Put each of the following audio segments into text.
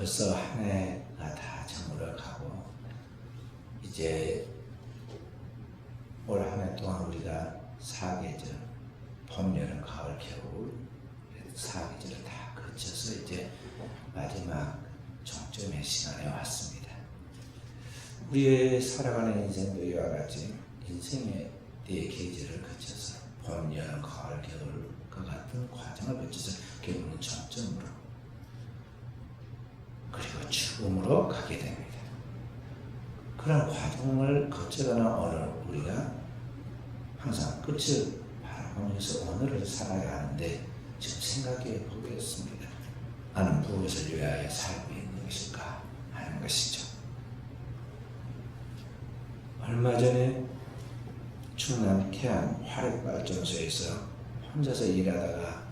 벌써 한 해가 다 저물어 가고 이제 올 한 해 동안 우리가 사계절, 봄, 여름, 가을, 겨울 사계절을 다 거쳐서 이제 마지막 종점의 시간에 왔습니다. 우리의 살아가는 인생도 이와 같이 인생의 네 계절을 거쳐서 봄, 여름, 가을, 겨울과 같은 과정을 거쳐서 결국은 종점으로 그리고 죽음으로 가게 됩니다. 그런 과정을 거쳐가는 오늘 우리가 항상 끝을 바라보면서 오늘을 살아야 하는데 지금 생각해 보겠습니다. 나는 무엇을 위하여 살고 있는 것일까 하는 것이죠. 얼마 전에 충남 태안 화력발전소에서 혼자서 일하다가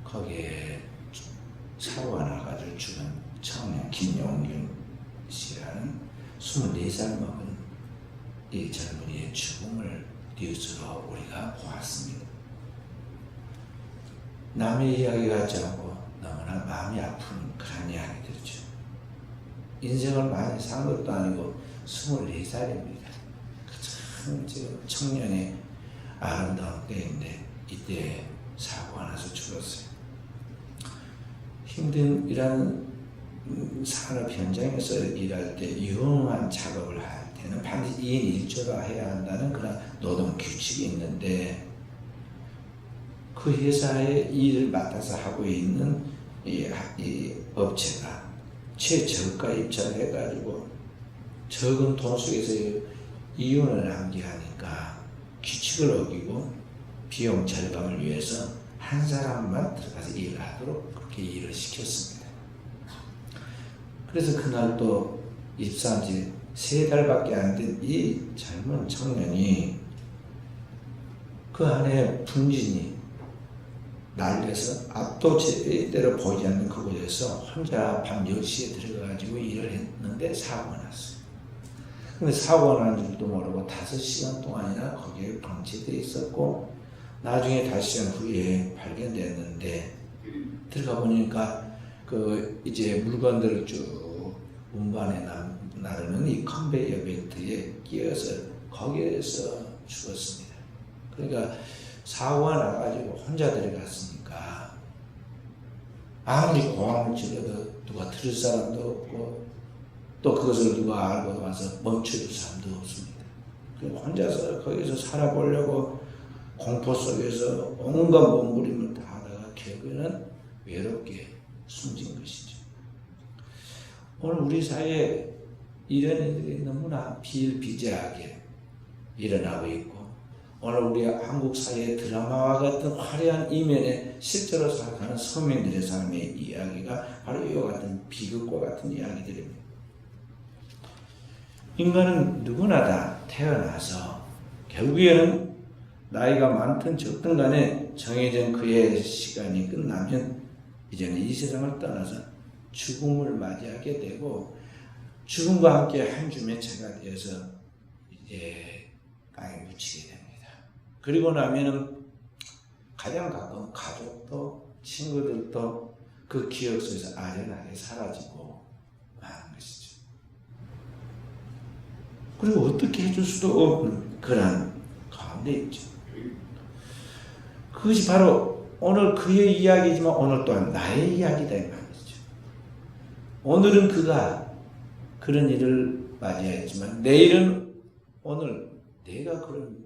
거기에 사고가 나가지고 죽은 청년 김용균 씨라는 24살 먹은 이 젊은이의 죽음을 뉴스로 우리가 보았습니다. 남의 이야기 같지 않고 너무나 마음이 아픈 그런 이야기들이죠. 인생을 많이 산 것도 아니고 24살입니다. 참 지금 청년의 아름다운 때인데 이때 사고가 나서 죽었어요. 힘든 이런 산업 현장에서 일할 때 유용한 작업을 할 때는 반드시 2인 1조로 해야 한다는 그런 노동 규칙이 있는데 그 회사에 일을 맡아서 하고 있는 이 업체가 최저가 입찰을 해가지고 적은 돈 속에서 이윤을 남기하니까 규칙을 어기고 비용 절감을 위해서 한 사람만 들어가서 일을 하도록 그렇게 일을 시켰습니다. 그래서 그날 또 입사한 지 3달밖에 안 된 이 젊은 청년이 그 안에 분진이 날려서 앞도 제대로 보이지 않는 그곳에서 혼자 밤 10시에 들어가가지고 일을 했는데 사고가 났어요. 근데 사고가 난 줄도 모르고 5시간 동안이나 거기에 방치되어 있었고 나중에 5시간 후에 발견됐는데 들어가 보니까 그 이제 물건들을 쭉 운반해 나르는 이 컨베이어 벨트에 끼어서 거기에서 죽었습니다. 그러니까 사고가 나가지고 혼자 들어갔으니까 아무리 공항을 찔러도 누가 들을 사람도 없고 또 그것을 누가 알고 와서 멈춰줄 사람도 없습니다. 그리고 혼자서 거기서 살아보려고 공포 속에서 온갖 몸부림을 다 하다가 결국에는 외롭게 숨진 것이죠. 오늘 우리 사회에 이런 일들이 너무나 비일비재하게 일어나고 있고 오늘 우리 한국 사회의 드라마와 같은 화려한 이면에 실제로 살아가는 서민들의 삶의 이야기가 바로 이와 같은 비극과 같은 이야기들입니다. 인간은 누구나 다 태어나서 결국에는 나이가 많든 적든 간에 정해진 그의 시간이 끝나면 이제는 이 세상을 떠나서 죽음을 맞이하게 되고 죽음과 함께 한 줌의 채가 되어서 이제 땅에 묻히게 됩니다. 그리고 나면은 가장 가까운 가족도 친구들도 그 기억 속에서 아련하게 사라지고 마는 것이죠. 그리고 어떻게 해줄 수도 없는 그런 가운데 있죠. 그것이 바로 오늘 그의 이야기지만 오늘 또한 나의 이야기다 이 말이죠. 오늘은 그가 그런 일을 맞이했지만 내일은 오늘 내가 그런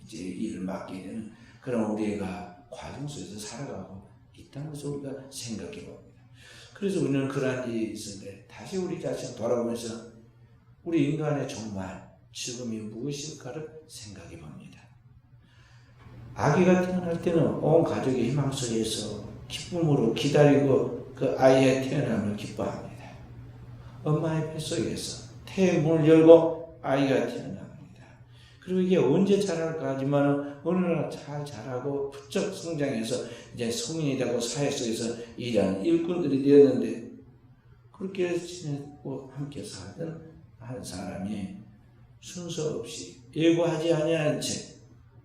이제 일을 맡게 되는 그런 우리가 과정 속에서 살아가고 있다는 것을 우리가 생각해 봅니다. 그래서 우리는 그러한 일이 있을 때 다시 우리 자신을 돌아보면서 우리 인간의 정말 죽음이 무엇일까를 생각해 봅니다. 아기가 태어날 때는 온 가족이 희망 속에서 기쁨으로 기다리고 그 아이의 태어남을 기뻐합니다. 엄마의 뱃속에서 태의 문을 열고 아이가 태어납니다. 그리고 이게 언제 자랄까 하지만 어느 날 잘 자라고 부쩍 성장해서 이제 성인이 되고 사회 속에서 일하는 일꾼들이 되었는데 그렇게 지내고 함께 살던 한 사람이 순서 없이 예고하지 아니한 채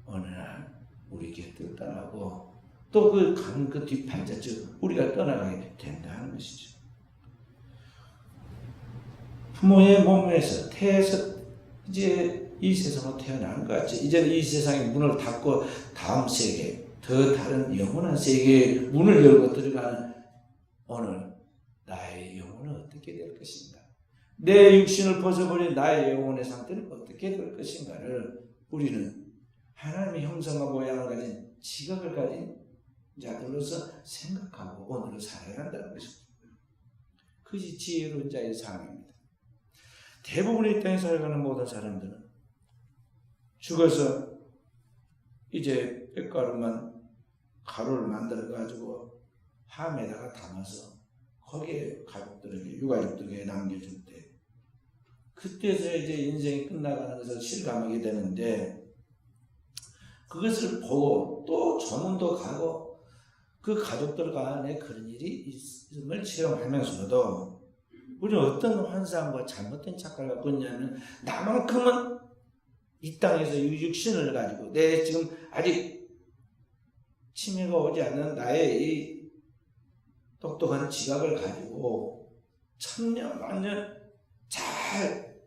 어느 날 우리 곁을 떠나고 또 그 강 그 뒷판자즉 우리가 떠나가게 된다는 것이죠. 부모의 몸에서 태에서 이제 이 세상으로 태어난 것 같이 이제는 이 세상의 문을 닫고 다음 세계, 더 다른 영원한 세계의 문을 열고 들어가는 오늘 나의 영혼은 어떻게 될 것인가? 내 육신을 벗어버린 나의 영혼의 상태는 어떻게 될 것인가를 우리는 하나님의 형상과 모양을 가진 지각을 가진 자들로서 생각하고 오늘을 살아야 한다는 것입니다. 그것이 지혜로운 자의 삶입니다. 대부분의 땅에 살아가는 모든 사람들은 죽어서 이제 뼈가루만 가루를 만들어 가지고 함에다가 담아서 거기에 가족들에게 유가족들에게 남겨줄 때 그때서 이제 인생이 끝나가는 것을 실감하게 되는데 그것을 보고 또 저문도 가고 그 가족들 간에 그런 일이 있음을 체험하면서도 우리는 어떤 환상과 잘못된 착각을 갖고 있냐면 나만큼은 이 땅에서 육신을 가지고 내 지금 아직 치매가 오지 않는 나의 이 똑똑한 지각을 가지고 천년 만년 잘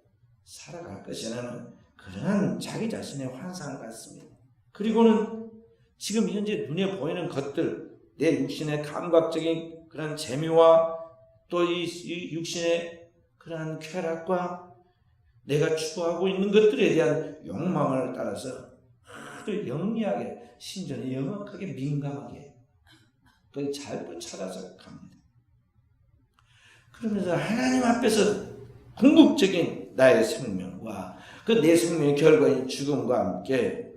살아갈 것이라는 그러한 자기 자신의 환상을 갖습니다. 그리고는 지금 현재 눈에 보이는 것들, 내 육신의 감각적인 그런 재미와 또 이 육신의 그러한 쾌락과 내가 추구하고 있는 것들에 대한 욕망을 따라서 아주 영리하게 심지어는 영악하게 민감하게 그걸 잘 찾아서 갑니다. 그러면서 하나님 앞에서 궁극적인 나의 생명과 그 내 생명의 결과인 죽음과 함께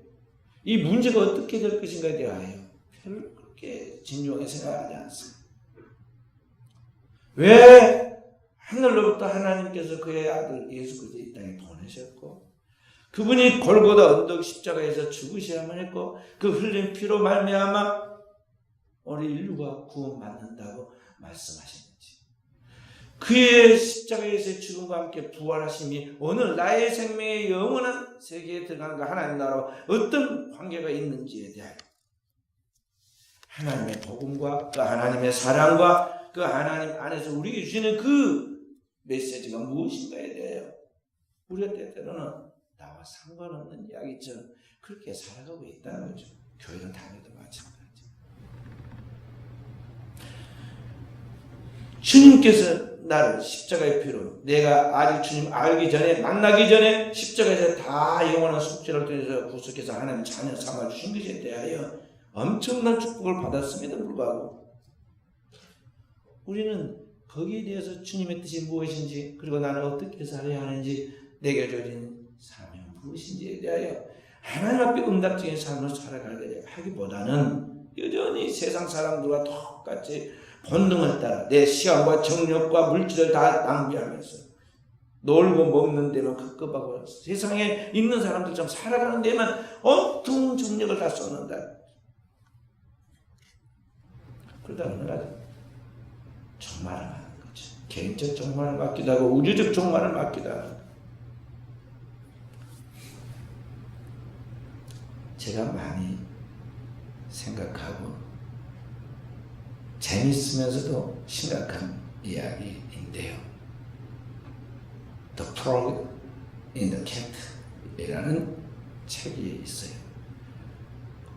이 문제가 어떻게 될 것인가에 대하여 별로 그렇게 진중하게 생각하지 않습니다. 왜 하늘로부터 하나님께서 그의 아들 예수 그리스도를 이 땅에 보내셨고 그분이 골고다 언덕 십자가에서 죽으셔야만 했고 그 흘린 피로 말미암아 우리 인류가 구원받는다고 말씀하셨는지 그의 십자가에서의 죽음과 함께 부활하심이 오늘 나의 생명의 영원한 세계에 들어가는 그 하나님 나라와 어떤 관계가 있는지에 대하여 하나님의 복음과 그 하나님의 사랑과 그 하나님 안에서 우리에게 주시는 그 메시지가 무엇인가에 대하여 우리가 때때로는 나와 상관없는 이야기처럼 그렇게 살아가고 있다는 거죠. 교회는 다녀도 마찬가지. 주님께서 나를 십자가의 피로 내가 아직 주님 알기 전에 만나기 전에 십자가에서 다 영원한 속죄를 통해서 구속해서 하나님 자녀 삼아주신 것에 대하여 엄청난 축복을 받았음에도 불구하고 우리는 거기에 대해서 주님의 뜻이 무엇인지 그리고 나는 어떻게 살아야 하는지 내게 주어진 사명이 무엇인지에 대하여 하나님 앞에 응답적인 삶을 살아가게 하기보다는 여전히 세상 사람들과 똑같이 본능을 따라 내 시간과 정력과 물질을 다 낭비하면서 놀고 먹는 데만 급급하고 세상에 있는 사람들처럼 살아가는 데만 온통 정력을 다 쏟는다. 그러다 어느 날 종말을 하는 거죠. 개인적 종말을 맞기도 하고 우주적 종말을 맞기도 하고 제가 많이 생각하고 재밌으면서도 심각한 이야기인데요. The Frog in the Cat 이라는 책이 있어요.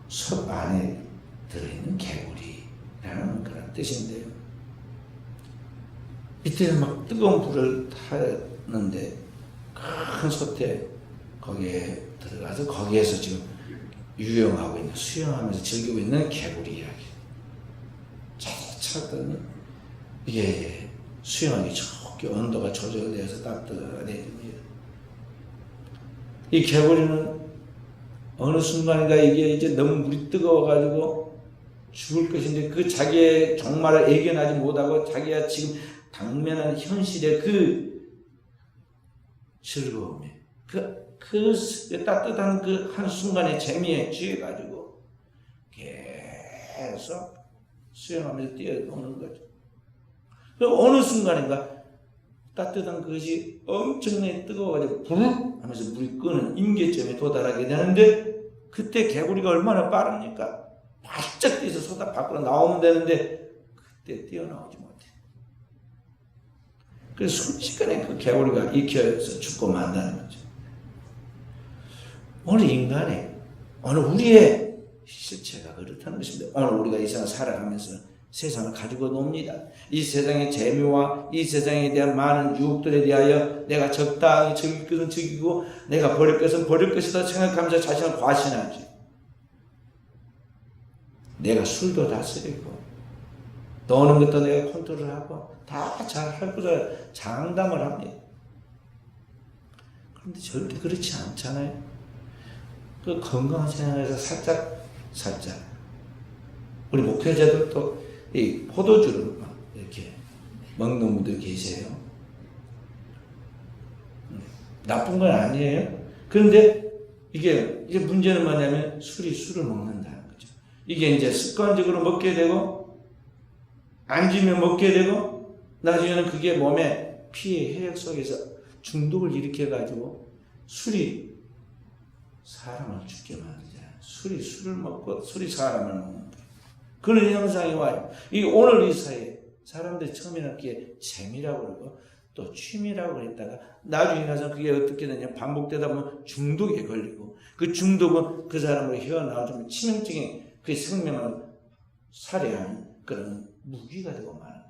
솥 안에 들어있는 개구리라는 그런 뜻인데요. 밑에 막 뜨거운 불을 타는데 큰 솥에 거기에 들어가서 거기에서 지금 유영하고 있는 수영하면서 즐기고 있는 개구리 이야기. 찾았더니 이게 수영하기 좋게 온도가 조절되어서 따뜻해집니다. 이 개구리는 어느 순간인가 이게 이제 너무 물이 뜨거워가지고 죽을 것인데 그 자기의 종말을 애견하지 못하고 자기가 지금 당면한 현실의 그 즐거움에 그 따뜻한 그 한순간의 재미에 취해가지고 계속 수영하면서 뛰어노는 거죠. 어느 순간인가 따뜻한 그것이 엄청나게 뜨거워가지고 불 하면서 물이 끄는 임계점에 도달하게 되는데 그때 개구리가 얼마나 빠릅니까? 바짝 뛰어서 쏟아 밖으로 나오면 되는데 그때 뛰어나오지 못해. 그래서 순식간에 그 개구리가 익혀서 죽고 만다는 거죠. 오늘 인간의, 오늘 우리의 실체가 그렇다는 것입니다. 오늘 우리가 이 세상 살아가면서 세상을 가지고 놉니다. 이 세상의 재미와 이 세상에 대한 많은 유혹들에 대하여 내가 적당히 즐길 것은 즐기고 내가 버릴 것은 버릴 것이다 생각하면서 자신을 과신하지. 내가 술도 다스리고 노는 것도 내가 컨트롤하고 다 잘할 거라 장담을 합니다. 그런데 절대 그렇지 않잖아요. 그 건강한 생활에서 살짝 우리 목회자들도 이 포도주를 막 이렇게 먹는 분들 계세요. 나쁜 건 아니에요. 그런데 이게 문제는 뭐냐면 술을 먹는다는 거죠. 이게 이제 습관적으로 먹게 되고 앉으면 먹게 되고 나중에는 그게 몸에 피의 해역 속에서 중독을 일으켜 가지고 술이 사람을 죽게 만들잖아요. 술을 먹고 술이 사람을 먹는 거예요. 그런 현상이 와요. 오늘 이 사회에 사람들이 처음에는 그게 재미라고 그러고 또 취미라고 그랬다가 나중에 가서 그게 어떻게 되냐 반복되다 보면 중독에 걸리고 그 중독은 그 사람으로 헤어나오면 치명적인 그 생명을 살해하는 그런 무기가 되고 마는 거예요.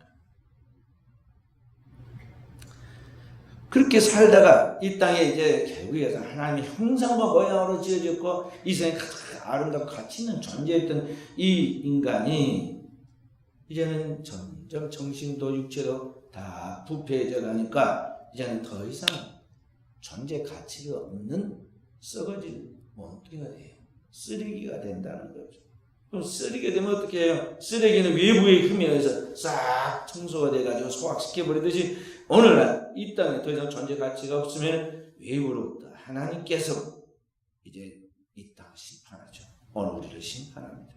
그렇게 살다가 이 땅에 이제 개구리에서 하나님의 형상과 모양으로 지어졌고 이 세상에 가장 아름답고 가치 있는 존재였던 이 인간이 이제는 점점 정신도 육체도 다 부패해져 가니까 이제는 더 이상 존재 가치가 없는 썩어질 몸뚱이가 돼요. 쓰레기가 된다는 거죠. 그럼 쓰레기가 되면 어떻게 해요? 쓰레기는 외부의 힘에 의해서 싹 청소가 돼가지고 소각시켜버리듯이 오늘날 이 땅에 더 이상 존재 가치가 없으면 외부로부터 하나님께서 이제 이 땅을 심판하죠. 오늘 우리를 심판합니다.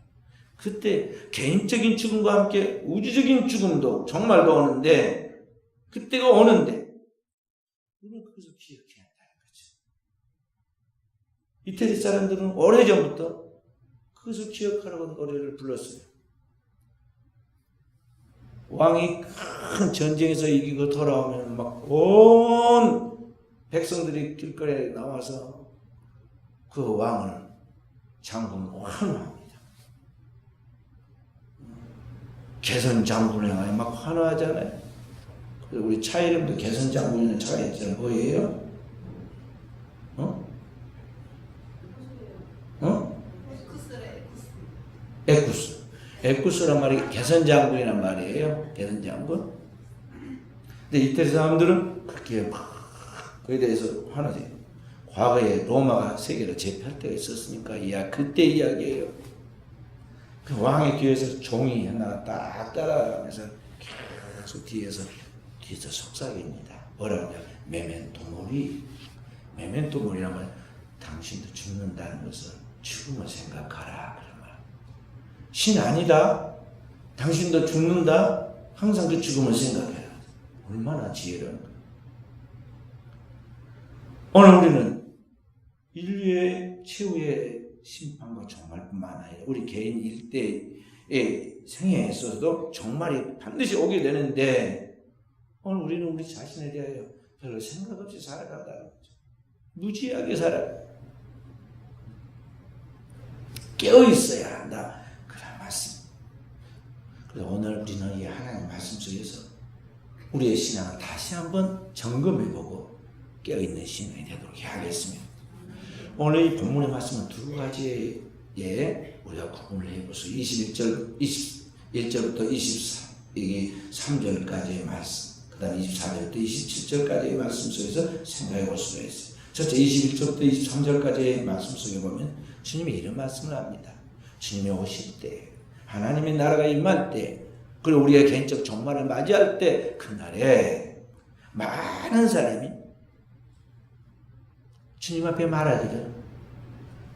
그때 개인적인 죽음과 함께 우주적인 죽음도 정말도 오는데 그때가 오는데 우리는 그것을 기억해야 한다는 거죠. 이태리 사람들은 오래전부터 그것을 기억하라고 노래를 불렀어요. 왕이 큰 전쟁에서 이기고 돌아오면 막 온 백성들이 길거리에 나와서 그 왕을 장군을 환호합니다. 개선 장군에 가면 막 환호하잖아요. 그래서 우리 차 이름도 개선 장군이라는 차가 있잖아요. 뭐예요? 에쿠스란 말이 개선 장군이란 말이에요. 개선 장군. 근데 이태리 사람들은 그렇게 막 그에 대해서 화나세요. 과거에 로마가 세계를 제패할 때가 있었으니까 그때 이야기예요. 그 왕의 뒤에서 종이 하나가 딱 따라가면서 계속 뒤에서 속삭입니다. 뭐라고 하냐? 메멘토 모리란 말은 당신도 죽는다는 것을 죽음을 생각하라. 그런 말. 신 아니다. 당신도 죽는다. 항상 그 죽음을 생각해라. 얼마나 지혜로운. 오늘 우리는 인류의 최후의 심판과 종말뿐만 아니라 우리 개인 일대의 생애에 있어서도 종말이 반드시 오게 되는데 오늘 우리는 우리 자신에 대하여 별로 생각 없이 살아간다는 거죠. 무지하게 살아요. 깨어있어야 한다. 그런 말씀. 그래서 오늘 우리는 이 하나님의 말씀 속에서 우리의 신앙을 다시 한번 점검해보고 깨어있는 신앙이 되도록 해야겠습니다. 오늘 이 본문의 말씀은 두 가지에 우리가 구분을 해보소. 21절부터 23절까지의 말씀, 그 다음 24절부터 27절까지의 말씀 속에서 생각해 볼 수가 있어요. 첫째 21절부터 23절까지의 말씀 속에 보면 주님이 이런 말씀을 합니다. 주님이 오실 때, 하나님의 나라가 임할 때, 그리고 우리의 개인적 종말을 맞이할 때 그날에 많은 사람이 주님 앞에 말하기를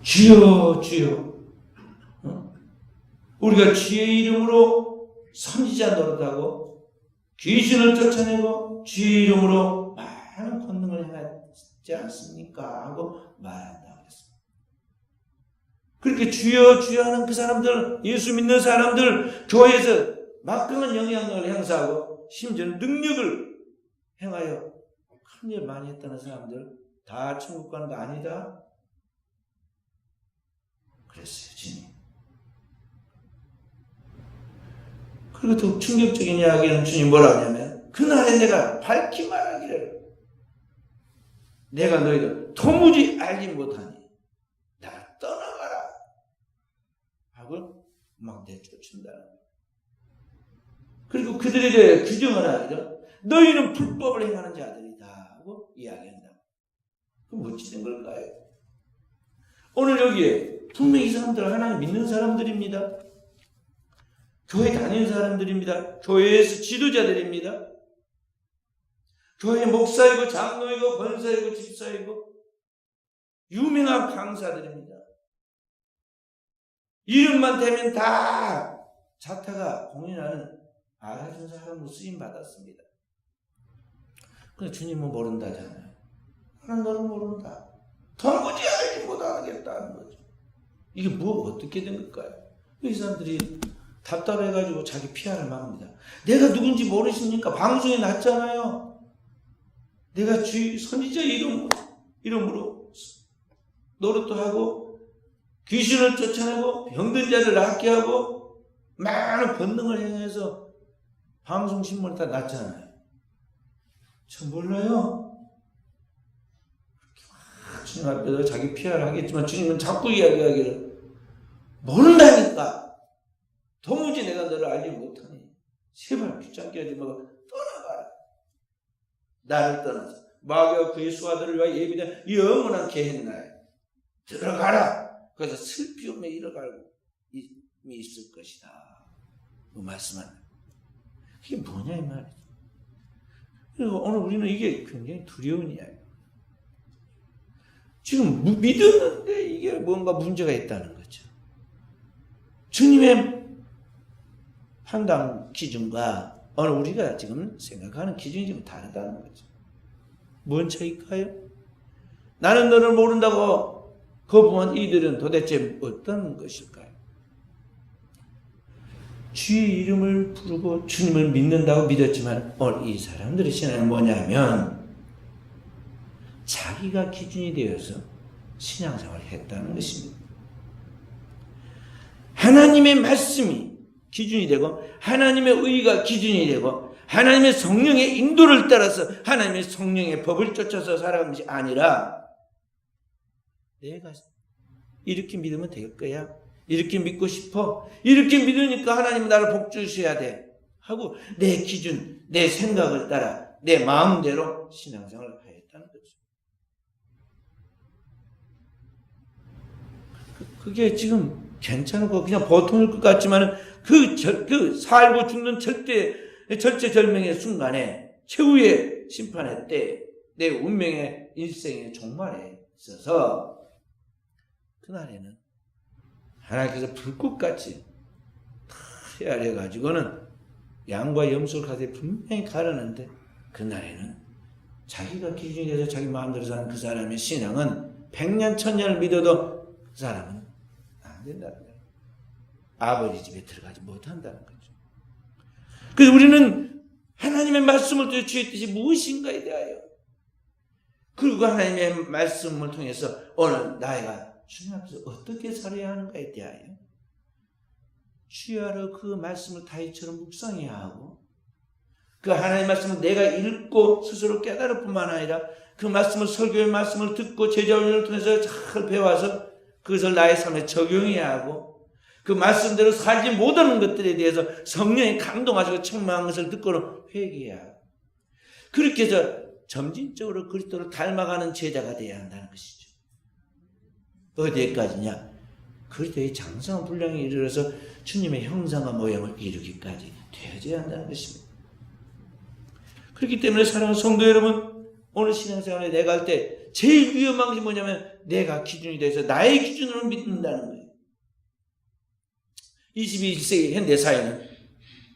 주여 주여 우리가 주의 이름으로 선지자 노릇하고 귀신을 쫓아내고 주의 이름으로 많은 권능을 행하지 않습니까? 하고 말한다고 했습니다. 그렇게 주여 주여 하는 그 사람들, 예수 믿는 사람들, 교회에서 막강한 영향력을 행사하고 심지어 능력을 행하여 큰 일 많이 했다는 사람들 다 천국 가는 거 아니다? 그랬어요, 주님. 그리고 더 충격적인 이야기는 주님 뭐라고 하냐면 그날에 내가 밝히 말하기를 내가 너희를 도무지 알지 못하니 나 떠나가라 하고 막 내쫓는다. 그리고 그들에 대해 규정을 하기를 너희는 불법을 행하는 자들이다 하고 이야기한다. 그럼 어찌 된 걸까요? 오늘 여기에 분명히 이 사람들 하나님 믿는 사람들입니다. 교회 다니는 사람들입니다. 교회에서 지도자들입니다. 교회 목사이고 장로이고 권사이고 집사이고 유명한 강사들입니다. 이름만 대면 다 자타가 공인하는 알아준 사람으로 쓰임받았습니다. 근데 주님은 모른다잖아요. 하나님 너는 모른다. 도무지 알지 못하겠다는 거죠. 이게 뭐 어떻게 된 걸까요? 이 사람들이 답답해가지고 자기 PR을 막습니다. 내가 누군지 모르십니까? 방송에 났잖아요. 내가 선지자 이름으로 노릇도 하고 귀신을 쫓아내고 병든 자를 낫게 하고 많은 권능을 행해서 방송 신문에 다 났잖아요. 저 몰라요. 주님 앞에서 자기 PR 하겠지만 주님은 자꾸 이야기하기를 모른다니까. 도무지 내가 너를 알지 못하니 제발 귀찮게 하지 말고 떠나가라. 나를 떠나서 마귀와 그의 수하들을 위하여 예비된 영원한 계획나에 들어가라. 그래서 슬피 없에 이뤄가고 있을 것이다. 그 말씀은 이게 뭐냐 이 말이죠. 그리고 오늘 우리는 이게 굉장히 두려운 이야기예요. 지금 믿었는데 이게 뭔가 문제가 있다는 거죠. 주님의 판단 기준과 오늘 우리가 지금 생각하는 기준이 좀 다르다는 거죠. 뭔 차이일까요? 나는 너를 모른다고 거부한 이들은 도대체 어떤 것일까요? 주의 이름을 부르고 주님을 믿는다고 믿었지만 오늘 이 사람들의 신앙은 뭐냐면 자기가 기준이 되어서 신앙생활을 했다는 것입니다. 하나님의 말씀이 기준이 되고 하나님의 의가 기준이 되고 하나님의 성령의 인도를 따라서 하나님의 성령의 법을 쫓아서 살아가는 것이 아니라 내가 이렇게 믿으면 될 거야. 이렇게 믿고 싶어. 이렇게 믿으니까 하나님은 나를 복 주셔야 돼. 하고 내 기준, 내 생각을 따라 내 마음대로 신앙생활을 하였다는 거죠. 그게 지금 괜찮고 그냥 보통일 것 같지만 그 살고 죽는 절체절명의 순간에 최후의 심판의 때 내 운명의 인생의 종말에 있어서 그날에는 하나님께서 불꽃같이 헤아려가지고는 양과 염소를 가지고 분명히 가르는데 그날에는 자기가 기준이 돼서 자기 마음대로 사는 그 사람의 신앙은 100년 1000년을 믿어도 그 사람은 안 된다는 거예요. 아버지 집에 들어가지 못한다는 거죠. 그래서 우리는 하나님의 말씀을 통해 주의 뜻이 무엇인가에 대하여 그리고 하나님의 말씀을 통해서 오늘 나이가 주님 앞에서 어떻게 살아야 하는가에 대하여 주야로 그 말씀을 다윗처럼 묵상해야 하고 그 하나님의 말씀을 내가 읽고 스스로 깨달을 뿐만 아니라 그 말씀을 설교의 말씀을 듣고 제자훈련을 통해서 잘 배워서 그것을 나의 삶에 적용해야 하고 그 말씀대로 살지 못하는 것들에 대해서 성령이 감동하시고 책망한 것을 듣고는 회개해야 하고 그렇게 해서 점진적으로 그리스도를 닮아가는 제자가 되어야 한다는 것이죠. 어디까지냐? 그리스도의 장성한 분량에 이르러서 주님의 형상과 모양을 이루기까지 되어져야 한다는 것입니다. 그렇기 때문에 사랑하는 성도 여러분, 오늘 신앙생활에 내가 할 때 제일 위험한 것이 뭐냐면 내가 기준이 돼서 나의 기준으로 믿는다는 거예요. 21세기 현대 사회는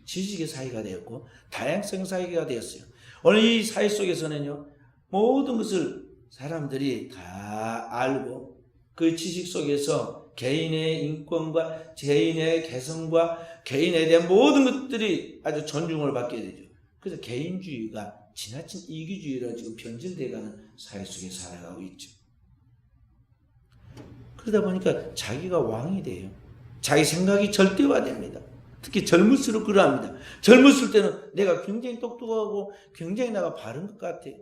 지식의 사회가 되었고 다양성 사회가 되었어요. 오늘 이 사회 속에서는요, 모든 것을 사람들이 다 알고 그 지식 속에서 개인의 인권과 개인의 개성과 개인에 대한 모든 것들이 아주 존중을 받게 되죠. 그래서 개인주의가 지나친 이기주의로 지금 변질돼가는 사회 속에 살아가고 있죠. 그러다 보니까 자기가 왕이 돼요. 자기 생각이 절대화됩니다. 특히 젊을수록 그러합니다. 젊었을 때는 내가 굉장히 똑똑하고 굉장히 내가 바른 것 같아요.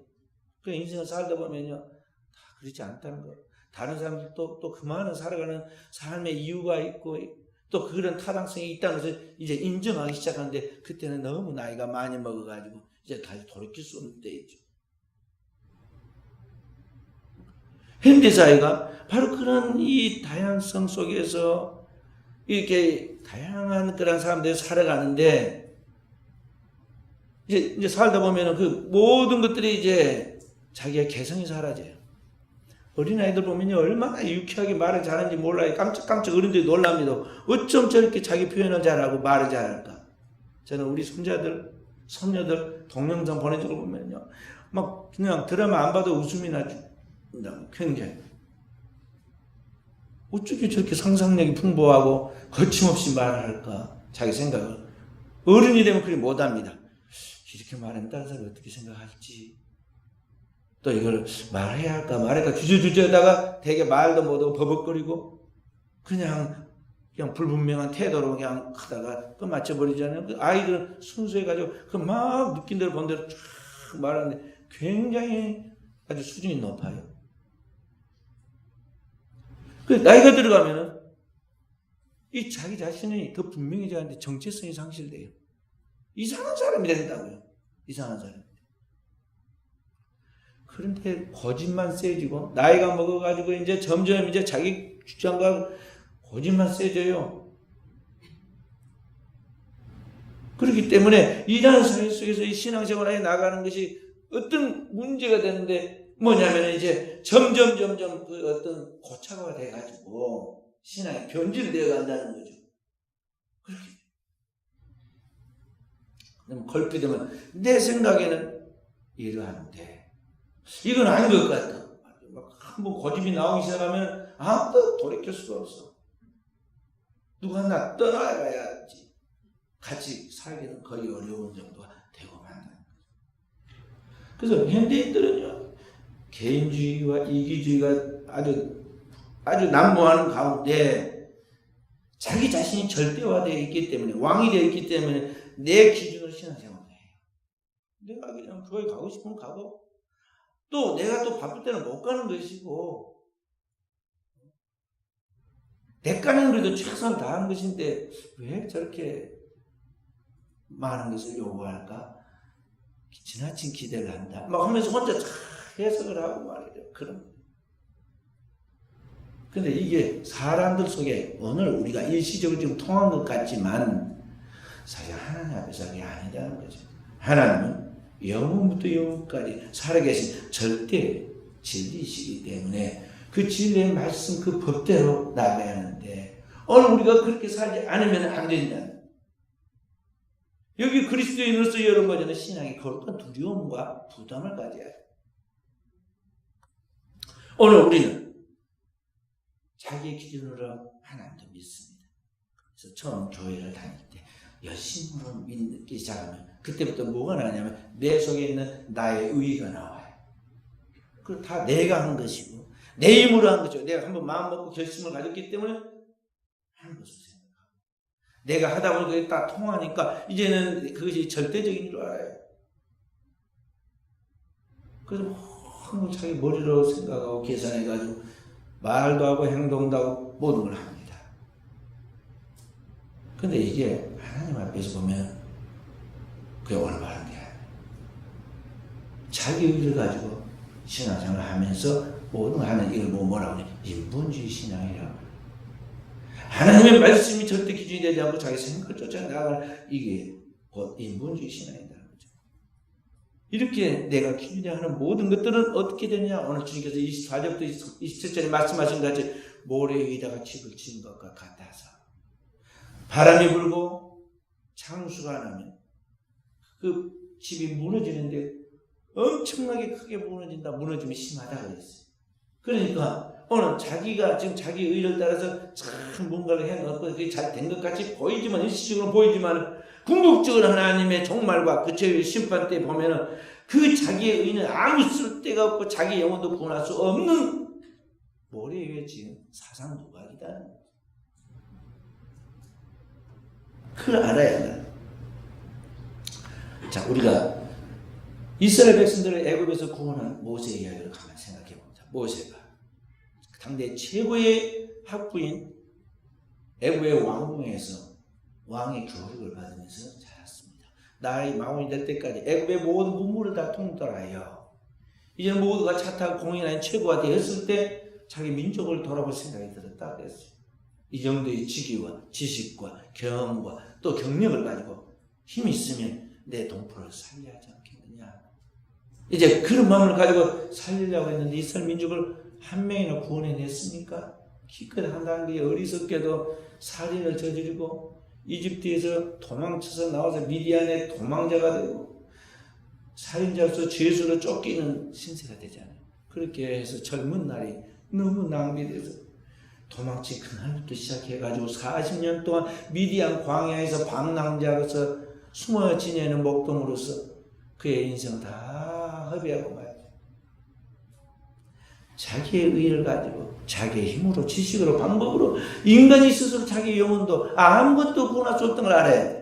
그 인생을 살다 보면요, 다 그렇지 않다는 거예요. 다른 사람들도 또 그만한 살아가는 삶의 이유가 있고 또 그런 타당성이 있다는 것을 이제 인정하기 시작하는데, 그때는 너무 나이가 많이 먹어가지고 이제 다시 돌이킬 수 없는 때이죠. 현대사회가 바로 그런 이 다양성 속에서 이렇게 다양한 그런 사람들이 살아가는데, 이제 살다 보면은 그 모든 것들이 이제 자기의 개성이 사라져요. 어린아이들 보면요, 얼마나 유쾌하게 말을 잘하는지 몰라요. 깜짝깜짝 어른들이 놀랍니다. 어쩜 저렇게 자기 표현을 잘하고 말을 잘할까? 저는 우리 손자들, 손녀들 동영상 보내준 걸 보면요, 막 그냥 드라마 안 봐도 웃음이 나죠. 굉장히. 어떻게 저렇게 상상력이 풍부하고 거침없이 말을 할까? 자기 생각을. 어른이 되면 그렇게 못합니다. 이렇게 말하면 다른 사람이 어떻게 생각할지, 또 이걸 말해야 할까 말할까 주저주저하다가 되게 말도 못하고 버벅거리고 그냥 불분명한 태도로 그냥 하다가 그 맞춰버리잖아요. 그 아이들은 순수해가지고 그 막 느낀 대로 본 대로 쫙 말하는데 굉장히 아주 수준이 높아요. 그 나이가 들어가면은 이 자기 자신이 더 분명해져야 하는데 정체성이 상실돼요. 이상한 사람이 된다고요. 이상한 사람. 그런데 고집만 세지고 나이가 먹어가지고 이제 점점 이제 자기 주장과 고집만 세져요. 그렇기 때문에 이러한 사회 속에서 이 신앙생활에 나가는 것이 어떤 문제가 되는데 뭐냐면 이제 점점 그 어떤 고착화가 돼가지고 신앙이 변질되어 간다는 거죠. 그렇게. 그럼 걸핏하면 내 생각에는 이러한데 이건 아닌 것 같다. 한번 고집이 나오기 시작하면 아무도 돌이킬 수가 없어. 누가 하나 떠나가야지 같이 살기는 거의 어려운 정도가 되고 만다는 거죠. 그래서 현대인들은요, 개인주의와 이기주의가 아주 난무하는 가운데 자기 자신이 절대화되어 있기 때문에, 왕이 되어 있기 때문에 내 기준으로 신앙생활을 해요. 내가 그냥 교회 가고 싶으면 가고, 또 내가 또 바쁠 때는 못 가는 것이고, 내 가는 그래도 최선을 다하는 것인데 왜 저렇게 많은 것을 요구할까? 지나친 기대를 한다 막 하면서 혼자 잘 해석을 하고 말이에요. 그런. 근데 이게 사람들 속에 오늘 우리가 일시적으로 좀 통한 것 같지만 사실 하나님 앞에서 그게 아니다는 거죠. 하나님은 영원부터 영원까지 살아계신 절대 진리시기 때문에 그 진리의 말씀, 그 법대로 나가야 하는데 오늘 우리가 그렇게 살지 않으면 안 된다. 여기 그리스도인으로서 여러분은 신앙이 거룩한 두려움과 부담을 가져야 해요. 오늘 우리는 자기의 기준으로 하나님도 믿습니다. 그래서 처음 교회를 다닐 때 열심으로 믿기 시작하면 그때부터 뭐가 나냐면 내 속에 있는 나의 의의가 나와요. 그걸 다 내가 한 것이고 내 힘으로 한 거죠. 내가 한번 마음 먹고 결심을 가졌기 때문에 하는 것을 생각하고 내가 하다 보니까 그게 다 통하니까 이제는 그것이 절대적인 줄 알아요. 그래서 항상 자기 머리로 생각하고 계산해가지고 말도 하고 행동도 하고 모든 걸 합니다. 근데 이게 하나님 앞에서 보면 그게 올바른 게 아니에요. 자기 의를 가지고 신앙생활을 하면서 모든 걸 하는 이걸 뭐라고 하냐? 인본주의 신앙이라고. 하나님의 말씀이 절대 기준이 되지 않고 자기 생각을 쫓아 나가는 이게 곧 인본주의 신앙이라는 거죠. 이렇게 내가 기준이 하는 모든 것들은 어떻게 되느냐? 오늘 주님께서 24절부터 27절에 말씀하신 것 같이 모래 위에다가 집을 지은 것과 같아서 바람이 불고 창수가 나면 그 집이 무너지는데 엄청나게 크게 무너진다. 무너짐이 심하다 그랬어요. 그러니까 오늘 자기가 지금 자기 의를 따라서 참 뭔가를 해놓고 그게 잘 된 것 같이 보이지만 일시적으로 보이지만 궁극적으로 하나님의 종말과 그 죄의 심판 때 보면은 그 자기의 의는 아무 쓸데가 없고 자기 영혼도 구원할 수 없는 모래 위에 지금 사상 누각이다. 그걸 알아야 돼. 자, 우리가 이스라엘 백성들을 애굽에서 구원한 모세 이야기를 가만 생각해 봅니다. 모세가 당대 최고의 학부인 애굽의 왕궁에서 왕의 교육을 받으면서 자랐습니다. 나이 마흔이 될 때까지 애굽의 모든 문물을 다 통달하여 이제 모두가 차 타고 공인한 최고가 되었을 때 자기 민족을 돌아볼 생각이 들었다 그랬어요. 이 정도의 지기와 지식과 경험과 또 경력을 가지고 힘이 있으면 내 동포를 살려야 하지 않겠느냐. 이제 그런 마음을 가지고 살리려고 했는데 이스라엘 민족을 한 명이나 구원해냈습니까? 기껏 한다는 게 어리석게도 살인을 저지르고 이집트에서 도망쳐서 나와서 미디안의 도망자가 되고 살인자로서 죄수로 쫓기는 신세가 되잖아요. 그렇게 해서 젊은 날이 너무 낭비돼서 도망치 그날부터 시작해가지고 40년 동안 미디안 광야에서 방랑자로서 숨어 지내는 목동으로서 그의 인생을 다 허비하고 말이죠. 자기의 의를 가지고 자기의 힘으로 지식으로 방법으로 인간이 스스로 자기 영혼도 아무것도 구원할 수 없던 걸 알아야 돼.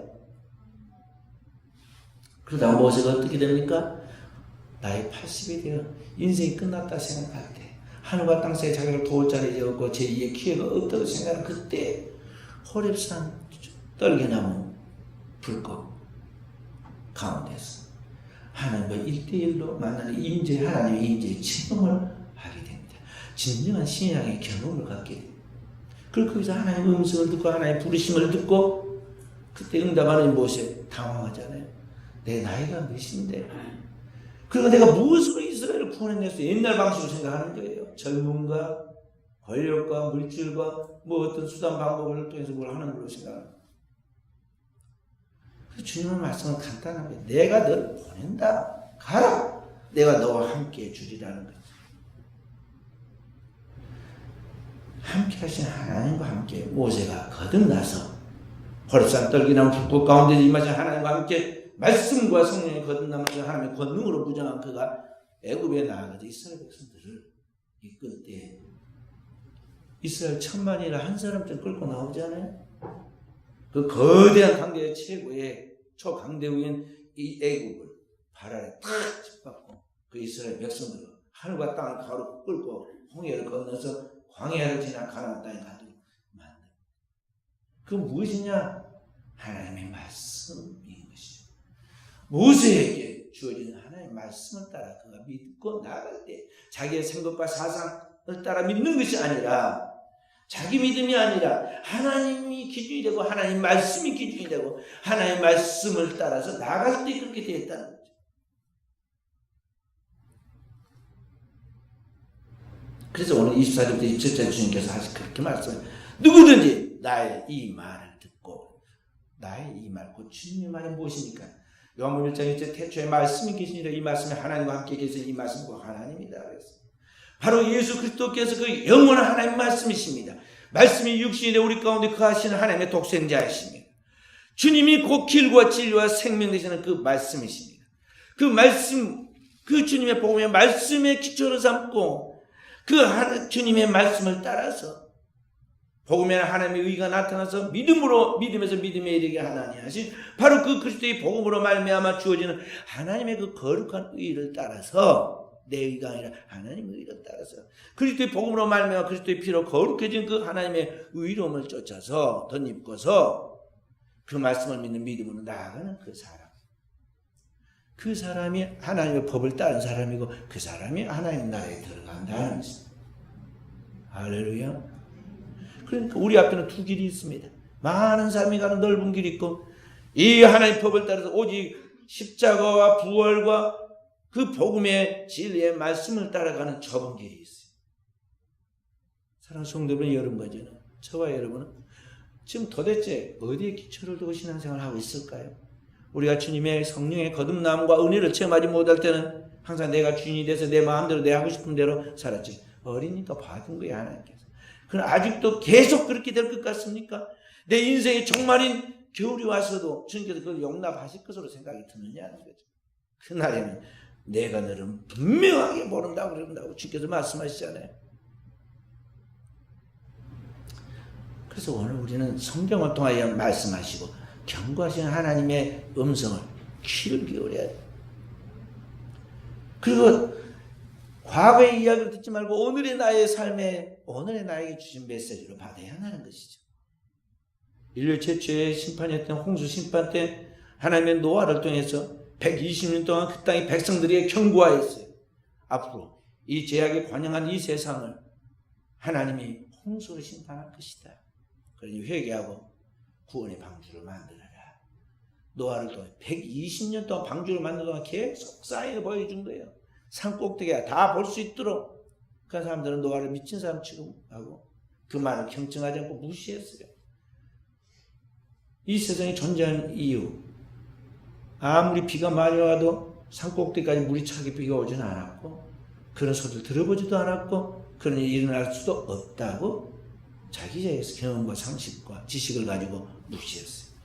그러다가 모세가 어떻게 됩니까? 나이 80이 되어 인생이 끝났다 생각할 때 하늘과 땅 사이에 자기를 도울 자리에 없고 제2의 기회가 없다고 생각하는 그때 호렙산 떨기나무 불꽃 가운데서 하나님과 1대1로 만나는 하나님의 인재의 체험을 하게 됩니다. 진정한 신앙의 경험을 갖게 됩니다. 그리고 거기서 하나님의 음성을 듣고 하나님의 부르심을 듣고 그때 응답하는 모세 당황하잖아요. 내 나이가 몇인데 그리고 내가 무엇으로 이스라엘을 구원해냈어? 옛날 방식으로 생각하는 거예요. 젊음과 권력과 물질과 뭐 어떤 수단 방법을 통해서 뭘 하는 걸로 생각합니다. 주님의 말씀은 간단한 거예요. 내가 너를 보낸다. 가라. 내가 너와 함께 해주리라는 거죠. 함께 하신 하나님과 함께 모세가 거듭나서 호렙산 떨기나무 불꽃 가운데 임하신 하나님과 함께 말씀과 성령의 거듭남으로 하나님의 권능으로 무장한 그가 애굽에 나아가서 이스라엘 백성들을 이끌 때 이스라엘 1000만이라 한 사람쯤 끌고 나오잖아요. 그 거대한 강대의 최고의 초강대국인 이 애굽을 발 아래 탁 짓밟고 그 이스라엘 백성들을 하늘과 땅을 가로 끌고 홍해를 건너서 광야를 지나 가나안 땅에 가도록 만든. 그 무엇이냐? 하나님의 말씀인 것이죠. 모세에게 주어진 하나님의 말씀을 따라 그가 믿고 나아갈 때 자기의 생각과 사상을 따라 믿는 것이 아니라 자기 믿음이 아니라 하나님이 기준이 되고 하나님 말씀이 기준이 되고 하나님의 말씀을 따라서 나아갈 때 그렇게 되었다는 거죠. 그래서 오늘 24절부터 27절 주님께서 그렇게 말씀해요. 누구든지 나의 이 말을 듣고 나의 이 말, 곧 주님의 말이 무엇입니까? 요한복음 1장 1절 태초에 말씀이 계시니라 이 말씀이 하나님과 함께 계신 이 말씀이 곧 하나님이다 그랬어요. 바로 예수 그리스도께서 그 영원한 하나님 말씀이십니다. 말씀이 육신이 되어 우리 가운데 거하시는 하나님의 독생자이십니다. 주님이 곧 길과 진리와 생명 되시는 그 말씀이십니다. 그 말씀, 그 주님의 복음의 말씀의 기초를 삼고 그 주님의 말씀을 따라서 복음에는 하나님의 의가 나타나서 믿음에서 믿음에 이르게 하나니 하신 바로 그 그리스도의 복음으로 말미암아 주어지는 하나님의 그 거룩한 의를 따라서 내 의가 아니라 하나님의 의를 따라서 그리스도의 복음으로 말미암아 그리스도의 피로 거룩해진 그 하나님의 의로움을 쫓아서 덧입고서 그 말씀을 믿는 믿음으로 나아가는 그 사람. 그 사람이 하나님의 법을 따른 사람이고 그 사람이 하나님 나라에 들어간다는 것입니다. 할렐루야. 그러니까 우리 앞에는 두 길이 있습니다. 많은 사람이 가는 넓은 길이 있고 이 하나님의 법을 따라서 오직 십자가와 부활과 그 복음의 진리의 말씀을 따라가는 좁은 길이 있어요. 사랑하는 성도분 여러분까지는 저와 여러분은 지금 도대체 어디에 기초를 두고 신앙생활을 하고 있을까요? 우리가 주님의 성령의 거듭남과 은혜를 체험하지 못할 때는 항상 내가 주인이 돼서 내 마음대로 내 하고 싶은 대로 살았지. 어리니까 받은 거야 하나님께서. 그럼 아직도 계속 그렇게 될 것 같습니까? 내 인생에 종말인 겨울이 와서도 주님께서 그걸 용납하실 것으로 생각이 드느냐는 거죠. 그날에는 내가 너를 분명하게 모른다고 그런다고 주께서 말씀하시잖아요. 그래서 오늘 우리는 성경을 통하여 말씀하시고 경고하시는 하나님의 음성을 귀를 기울여야 돼요. 그리고 과거의 이야기를 듣지 말고 오늘의 나의 삶에 오늘의 나에게 주신 메시지로 받아야 한다는 것이죠. 인류 최초의 심판이었던 홍수 심판 때 하나님의 노아를 통해서 120년 동안 그 땅의 백성들에게 경고하였어요. 앞으로 이 죄악에 관영한 이 세상을 하나님이 홍수로 심판할 것이다. 그러니 회개하고 구원의 방주를 만들어라. 노아를 통해 120년 동안 방주를 만들어 동안 계속 사인을 보여준 거예요. 산 꼭대기가 다 볼 수 있도록. 그 사람들은 노아를 미친 사람 취급하고 그 말을 경청하지 않고 무시했어요. 이 세상이 존재하는 이유, 아무리 비가 많이 와도 산 꼭대기까지 물이 차게 비가 오지는 않았고 그런 소리를 들어보지도 않았고 그런 일이 일어날 수도 없다고 자기자기에서 경험과 상식과 지식을 가지고 무시했어요.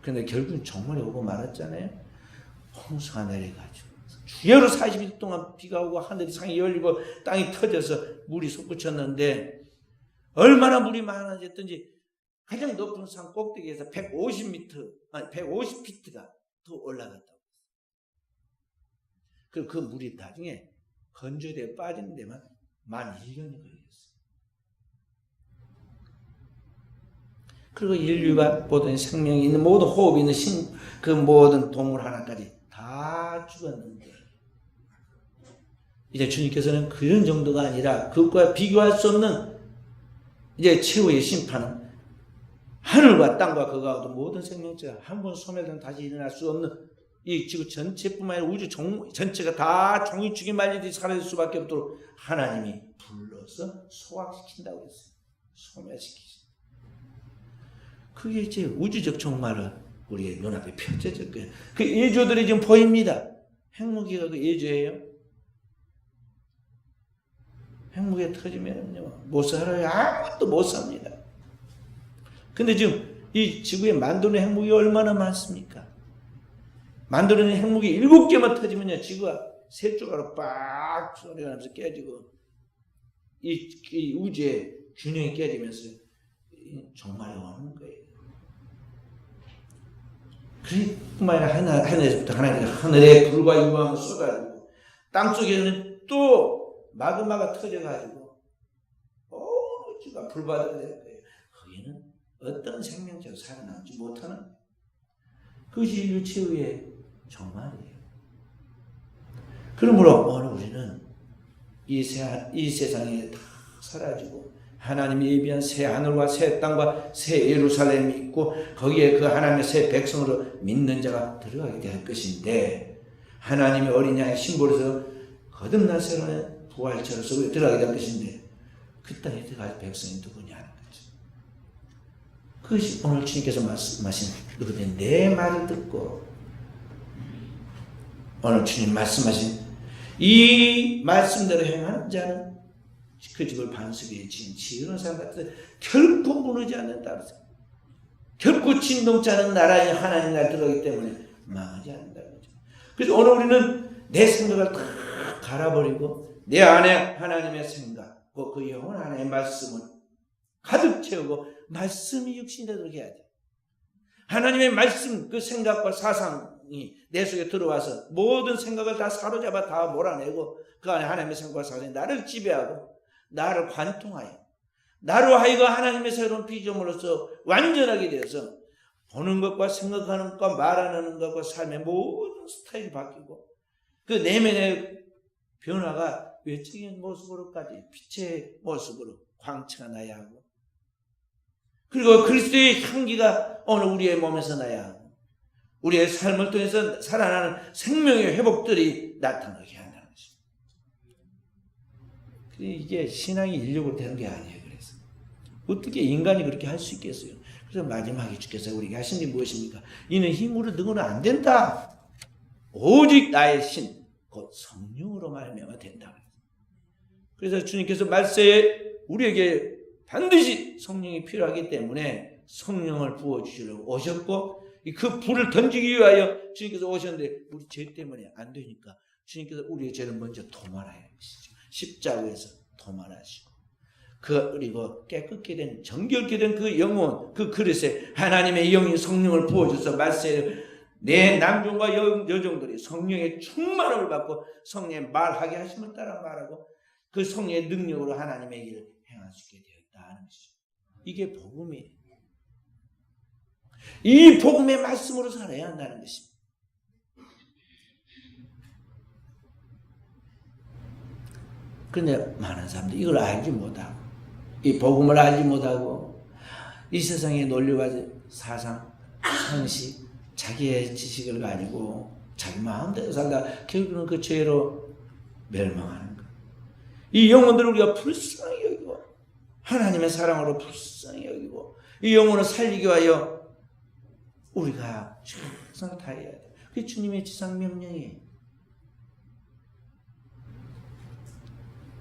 그런데 결국은 정말이 오고 말았잖아요. 홍수가 내려가지고 주야로 40일 동안 비가 오고 하늘이 상이 열리고 땅이 터져서 물이 솟구쳤는데 얼마나 물이 많아졌든지 가장 높은 산 꼭대기에서 150피트가 더 올라갔다고. 그리고 그 물이 나중에 건조대에 빠지는 데만 11,000년이 걸렸어요. 그리고 인류가 모든 생명이 있는 모든 호흡이 있는 그 모든 동물 하나까지 다 죽었는데 이제 주님께서는 그런 정도가 아니라 그것과 비교할 수 없는 이제 최후의 심판은 하늘과 땅과 그 가운데 모든 생명체가 한 번 소멸되면 다시 일어날 수 없는 이 지구 전체뿐만 아니라 우주 전체가 다 종이축이 말리듯이 사라질 수밖에 없도록 하나님이 불러서 소각시킨다고 했어요. 소멸시키죠. 그게 이제 우주적 종말을 우리의 눈앞에 펼쳐질 거예요. 그 예조들이 지금 보입니다. 핵무기가 그 예조예요. 핵무기가 터지면요 못 살아요. 아무것도 못 삽니다. 근데 지금 이 지구에 만드는 핵무기가 얼마나 많습니까? 만드는 핵무기 7개만 터지면요 지구가 세 조각으로 빡 소리가 나면서 깨지고 이 우주의 균형이 깨지면서 정말이 오는 거예요. 그뿐만 아니라 하늘에서부터 하늘에 불과 유황을 쏟아지고 땅속에는 또 마그마가 터져가지고 우주가 불바다가 될 거예요. 거기는 어떤 생명체가 살아남지 못하는 그것이 인류 최후의 종말이에요. 그러므로 오늘 우리는 이 세상에 다 사라지고 하나님이 예비한 새 하늘과 새 땅과 새 예루살렘이 있고 거기에 그 하나님의 새 백성으로 믿는 자가 들어가게 될 것인데 하나님의 어린 양의 신부로서 거듭난 새로운 부활체로서 들어가게 될 것인데 그 땅에 들어갈 백성이 누구냐는 거죠. 그것이 오늘 주님께서 말씀하신 너희들이 내 말을 듣고 오늘 주님 말씀하신 이 말씀대로 행하는 자는 그 집을 반석 위에 지은 사람 같은 결코 무너지지 않는다. 결코 진동치 않은 나라에 하나님 나라에 들어가기 때문에 망하지 않는다는 거죠. 그래서 오늘 우리는 내 생각을 다 갈아버리고 내 안에 하나님의 생각, 그 영혼 하나의 말씀을 가득 채우고 말씀이 육신이 되도록 해야 돼. 하나님의 말씀, 그 생각과 사상이 내 속에 들어와서 모든 생각을 다 사로잡아 다 몰아내고 그 안에 하나님의 생각과 사상이 나를 지배하고 나를 관통하여 나로 하여금 하나님의 새로운 피조물로서 완전하게 되어서 보는 것과 생각하는 것과 말하는 것과 삶의 모든 스타일이 바뀌고 그 내면의 변화가 외적인 모습으로까지 빛의 모습으로 광채가 나야 하고 그리고 그리스도의 향기가 오늘 우리의 몸에서 나야 하고 우리의 삶을 통해서 살아나는 생명의 회복들이 나타나게 한다는 것입니다. 이게 신앙이 인력으로 되는 게 아니에요. 그래서 어떻게 인간이 그렇게 할 수 있겠어요? 그래서 마지막에 주께서 우리에게 하신 게 무엇입니까? 이는 힘으로 능으로는 안 된다. 오직 나의 신, 곧 성령으로 말미암아 된다. 그래서 주님께서 말세에 우리에게 반드시 성령이 필요하기 때문에 성령을 부어주시려고 오셨고 그 불을 던지기 위하여 주님께서 오셨는데 우리 죄 때문에 안 되니까 주님께서 우리의 죄를 먼저 도말하여 주시죠. 십자가에서 도말하시고 그리고 깨끗게 된 정결케 된 그 영혼 그 그릇에 하나님의 영이 성령을 부어줘서 말세에 내 남종과 여종들이 성령의 충만함을 받고 성령의 말하게 하심을 따라 말하고 그 성령의 능력으로 하나님의 일을 행할 수 있게 되었다 하는 것이죠. 이게 복음이에요. 이 복음의 말씀으로 살아야 한다는 것입니다. 그런데 많은 사람들이 이걸 알지 못하고 이 복음을 알지 못하고 이 세상의 논리와 사상, 상식, 자기의 지식을 가지고 자기 마음대로 살다 결국은 그 죄로 멸망하는 거예요. 이 영혼들을 우리가 불쌍히 여기고 하나님의 사랑으로 불쌍히 여기고 이 영혼을 살리기 위하여 우리가 최선을 다해야 돼요. 그게 주님의 지상명령이에요.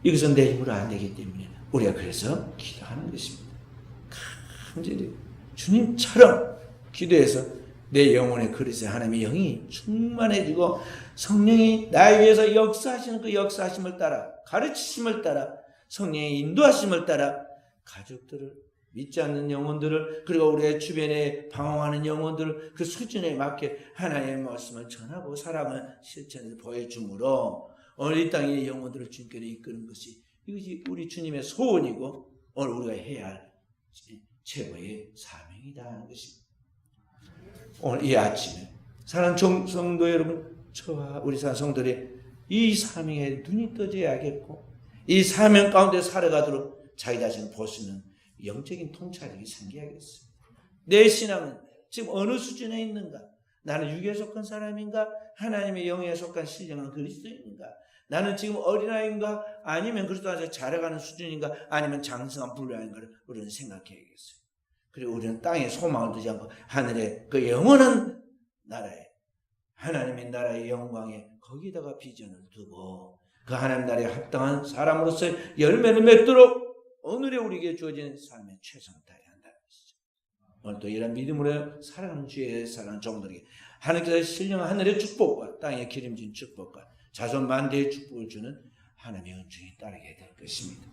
이것은 내 힘으로 안 되기 때문에 우리가 그래서 기도하는 것입니다. 간절히 주님처럼 기도해서 내 영혼의 그릇에 하나님의 영이 충만해지고 성령이 나에 위해서 역사하시는 그 역사하심을 따라 가르치심을 따라 성령의 인도하심을 따라 가족들을 믿지 않는 영혼들을 그리고 우리의 주변에 방황하는 영혼들을 그 수준에 맞게 하나님의 말씀을 전하고 사랑을 실천해서 보여줌으로 오늘 이 땅의 영혼들을 주님께로 이끄는 것이 이것이 우리 주님의 소원이고 오늘 우리가 해야 할 최고의 사명이다 하는 것입니다. 오늘 이 아침에 사랑하는 성도 여러분, 저와 우리 사랑하는 성도들이 이 사명에 눈이 떠져야겠고 이 사명 가운데 살아가도록 자기 자신을 볼 수 있는 영적인 통찰력이 생겨야겠어요. 내 신앙은 지금 어느 수준에 있는가? 나는 육에 속한 사람인가? 하나님의 영에 속한 신령한 그리스도인가? 나는 지금 어린아이인가? 아니면 그리스도 안에서 자라가는 수준인가? 아니면 장성한 분량인가를 우리는 생각해야겠어요. 그리고 우리는 땅에 소망을 두지 않고 하늘의 그 영원한 나라에 하나님의 나라의 영광에 거기다가 비전을 두고 그 하나님 나라에 합당한 사람으로서 열매를 맺도록 오늘의 우리에게 주어진 삶에 최선을 다해야 한다는 것이죠. 오늘도 이런 믿음으로 살아가는 주의 사랑하는 종들에게 하나님께서 신령한 하늘의 축복과 땅에 기름진 축복과 자손 만대의 축복을 주는 하나님의 은총이 따르게 될 것입니다.